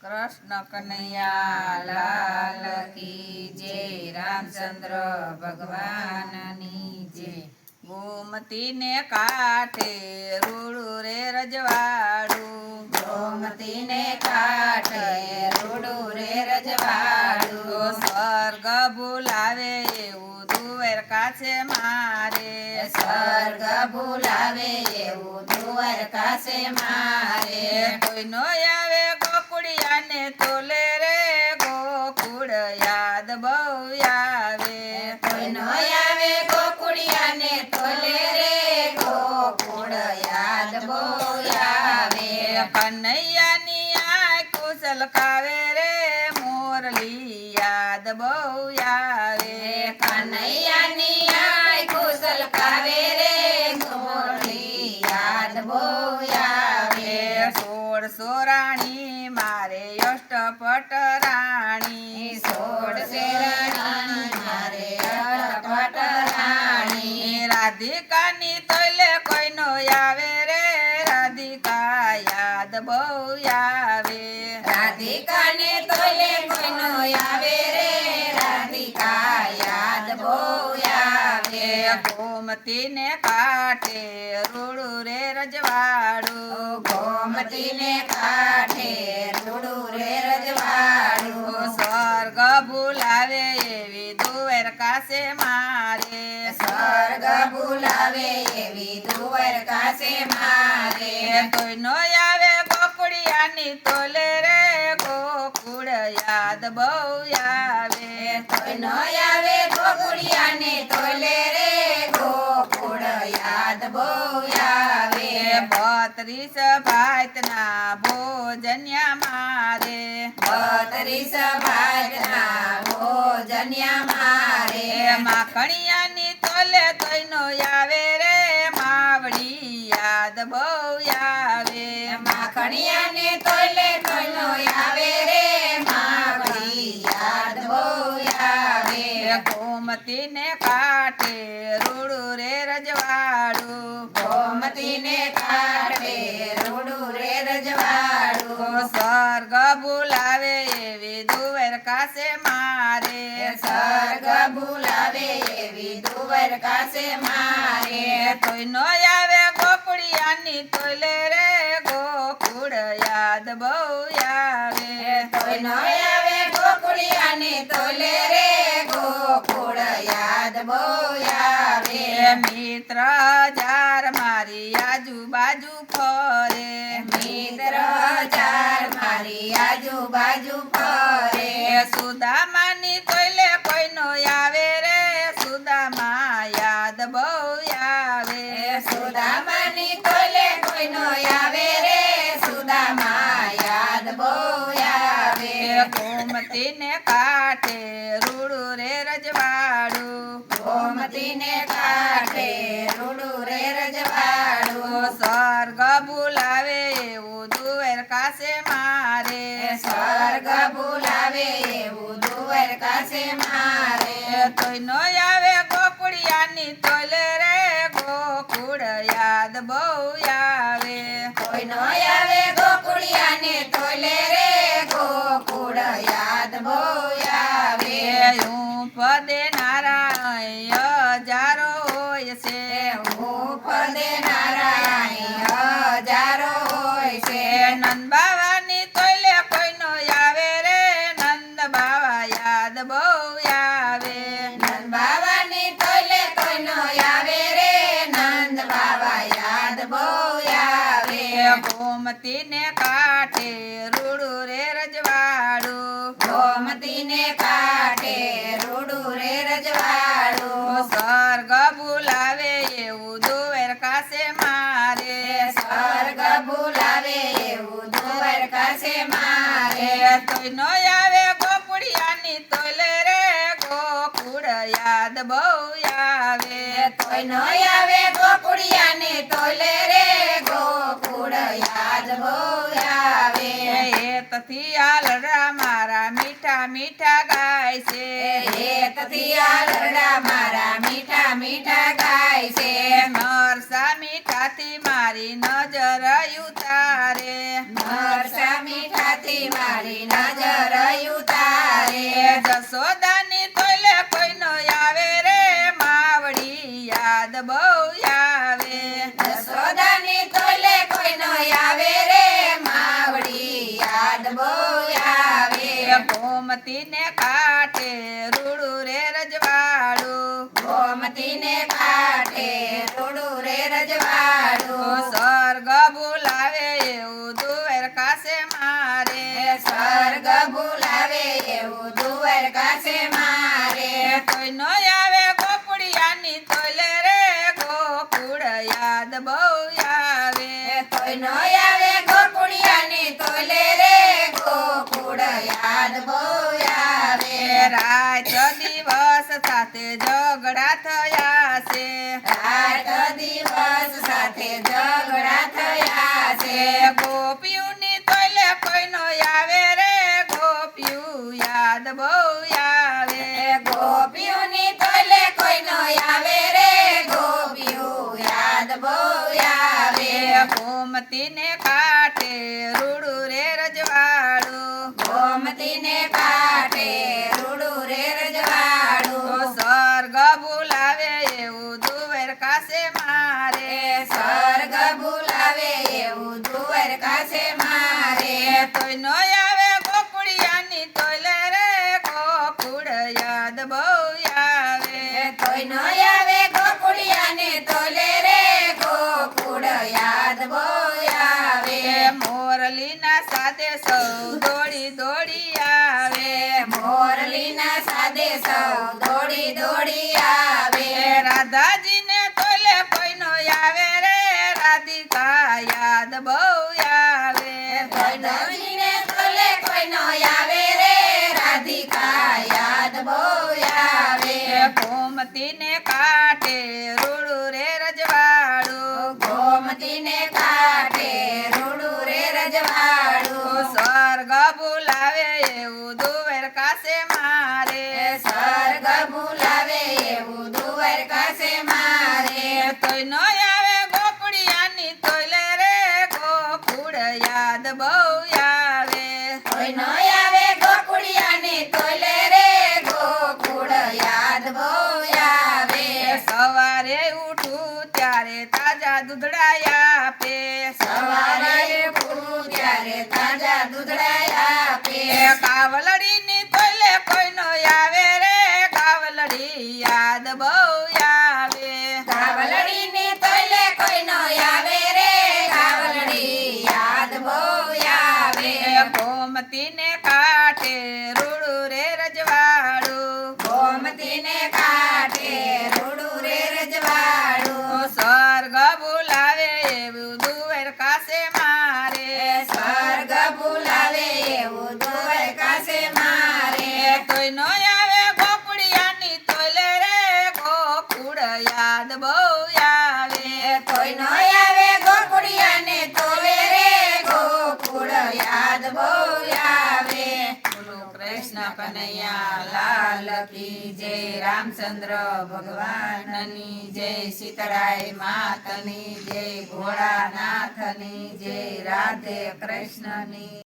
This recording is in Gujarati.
कृष्ण कन्हैया लाल की जय। रामचंद्र भगवाननी जय। गोमती ने काठे रूड़ू रे रजवाड़ू, गोमती ने काठे रूड़ू रे रजवाड़ू। स्वर्ग बुलावे એવું દ્વારકા છે મારે, સ્વર્ગ બોલાવે એવું દ્વારકા છે મારે। કોઈનો આવે ગોકુળિયાને તોલે રે ગોકુળ યાદ બહુ આવે, કોઈનો આવે ગોકુળિયાને તોલે રે ગોકુળ યાદ બહુ આવે। કનૈયાની આંખ કુશલ કાવે રે મોરલી યાદ બહુ આવે, કનૈયાની આંખ કુશલ કાવે રે મોરલી યાદ બહુ આવે। 16 રાણી મારે અષ્ટપટ રાણી, 16 રાણી મારે અષ્ટપટ રાણી। રાધિકાની તોલે કોઈનો આવે રે રાધિકા યાદ બહુ આવે, રાધિકાને તોલે કોઈનો આવે રે રાધિકા યાદ બહુ આવે। ગોમતીને કાંઠે રૂડું રે રજવાડું, ગોમતીને કાંઠે રૂડું રે રજવાડું। સ્વર્ગ ભૂલાવે એવી દ્વારકા છે મારે, સ્વર્ગ ભૂલાવે એવી દ્વારકા છે મારે। કોઈનો આવે ગોકુળિયાની તોલે રે ગોકુળ યાદ બહુ આવે, કોઈનો આવે ગોકુળિયાને તોલે રે ગોકુળ યાદ બહુ આવે। 32 ભાતના ભોજન્યા મારે, 32 ભાતના ભોજન્યા મારે। માખણિયાની તોલે કોઈનો આવે રે માવડી યાદ બહુ આવે, માખણિયાને તોલે કોઈનો આવે રે માવડી યાદ બહુ આવે। ગોમતીને કાંઠે રૂડું રે રજવાડું, ગોમતીને કાંઠે રૂડું રે રજવાડું। સ્વર્ગ બોલાવે એવી દ્વારકા છે મારે, સ્વર્ગ બોલાવે એવી દ્વારકા છે મારે। કોઈનો આવે ગોકુળિયાની તોલે રે ગોકુળ યાદ બહુ આવે, કોઈનો આવે ગોકુળિયાની તોલે રે ગોકુળ યાદ બહુ આવે। મિત્ર જાર મારી આજુબાજુ ફરે, મિત્ર જાર મારી આજુબાજુ ફરે। સુદામાની તોલે કોઈનો આવે રે સુદામા યાદ બહુ આવે, સુદામાની તોલે કોઈનો આવે રે સુદામા યાદ બહુ આવે। ગોમતીને કાંઠે રૂડું રે રજવાડું, ગોમતીને કાંઠે રૂડું રે રજવાડું। સ્વર્ગ બોલાવે એવું દ્વારકા છે મારે, સ્વર્ગ બોલાવે એવું દ્વારકા છે મારે। કોઈનો આવે ગોકુળિયાની તોલે રે ગોકુળ યાદ બહુ આવે, કોઈનો આવે ગોકુળિયાને તોલે રે ગોકુળ યાદ બહુ આવે। હું પદે નારાયણ હજારો હોય છે, હું પદે નારાયણ હજારો હોય છે। નંદ બાવાની તોલે કોઈનો આવે રે નંદ બાવા યાદ બહુ આવે, નંદ બાવાની તોલે કોઈનો આવે રે નંદ બાવા યાદ બહુ આવે। ગોમતીને કાંઠે રૂડું રે રજવાડું, ગોમતીને કાંઠે રૂડું રે રજવાડું। સ્વર્ગ બોલાવે એવું દ્વારકા છે મારે, સ્વર્ગ બોલાવે એવું દ્વારકા છે મારે। કોઈનો આવે ગોકુળિયાની તોલે રે ગોકુળ યાદ બહુ આવે, કોઈનો આવે ગોકુળિયાને તોલે રે ગોકુળ યાદ બહુ આવે। હેતથી આલડા મારા મીઠા મીઠા ગાય છે, હેતથી આલડા મારા મીઠા મીઠા ગાય છે। નરસા મીઠાથી મારી નજર ઉતારે, નરસા મીઠાથી મારી નજર ઉતારે જસોદાની તોલે કોઈનો આવે રે માવડી યાદ બહુ આવે જસોદાની તોલે કોઈનો આવે રે માવડી યાદ બહુ આવે ગોમતીને કાંઠે રૂડું રે રજવાડું ગોમતીને કાંઠે રૂડું રે રજવાડું સ્વર્ગ બોલાવે એવું દ્વારકા છે મારે સ્વર્ગ બોલાવે એવું દ્વારકા છે મારે કોઈ નો આવે ગોપડિયાની તોલે રે ગોકુળ યાદ બહુ આવે કોઈ નો આવે ગોપડિયાની તોલે રે ગોકુળ યાદ બહુ આવે રાત દિવસ સાથે ઝઘડા થયા છે રાત દિવસ સાથે ઝઘડા થયા છે ગોપીઓની તોલે કોઈનો આવે રે ગોપીઓ યાદ બહુ આવે ગોપીઓની તોલે કોઈનો આવે રે ગોપીઓ યાદ બહુ આવે ગોમતીને કાંઠે રૂડું રે રજવાડું ગોમતીને કાંઠે રૂડું રે રજવાડું સ્વર્ગ બોલાવે એવું દ્વારકા છે મારે સ્વર્ગ બોલાવે એવું દ્વારકા છે મારે તોય નો આવે ગોકુળિયાની તોલે રે ગોકુળ યાદ બહુ આવે તોય નો આવે ગોકુળિયાની તોલે રે ગોકુળ યાદ બહુ આવે મોરલીના સાથે સૌ દોડી દોડી આવે મોરલીના સાથે સૌ દોડી દોડી આવે રાધાજીને તોલે કોઈનો આવે રે રાધિકા યાદ બહુ આવે રાધાજીને તોલે કોઈનો આવે રે રાધિકા યાદ બહુ આવે ગોમતીને કાંઠે રૂડું રે રજવાડું ગોમતીને કાંઠે રૂડું રે રજવાડું સ્વર્ગ બોલાવે એવું દ્વારકા છે મારે સ્વર્ગ બોલાવે એવું દ્વારકા છે મારે તોય નો આવે ગોકુળિયાની તોલે રે ગોકુળ યાદ બહુ આવે તોય નો આવે ગોકુળિયાની તોલે રે ગોકુળ યાદ બહુ આવે સવારે ઉઠું ત્યારે તાજા દૂધડા આપે સવારે ઉઠું ત્યારે તાજા દૂધડા આપે કાવલડીની તોલે કોઈનો આવે રે કાવલડી યાદ બહુ આવે કાવલડીની તોલે કોઈનો આવે રે કાવલડી યાદ બહુ આવે ગોમતીને કાંઠે રૂડું રે રજવાડું ગોમતીને કાંઠે રૂડું રે રજવાડું સ્વર્ગ બોલાવે એવું દ્વારકા છે મારે સ્વર્ગ બોલાવે એવું દ્વારકા છે મારે તોય નો આવે ગોકુળિયાની તોલે રે ગોકુળ યાદ બહુ આવે તોય નો આવે ગોકુળિયાની તોલે રે ગોકુળ યાદ બહુ આવે બોલો કૃષ્ણ કનૈયા લાલ કી જય રામચંદ્ર ભગવાનની જય સીતળાઈ માતની જય ભોળાનાથની જય રાધે કૃષ્ણની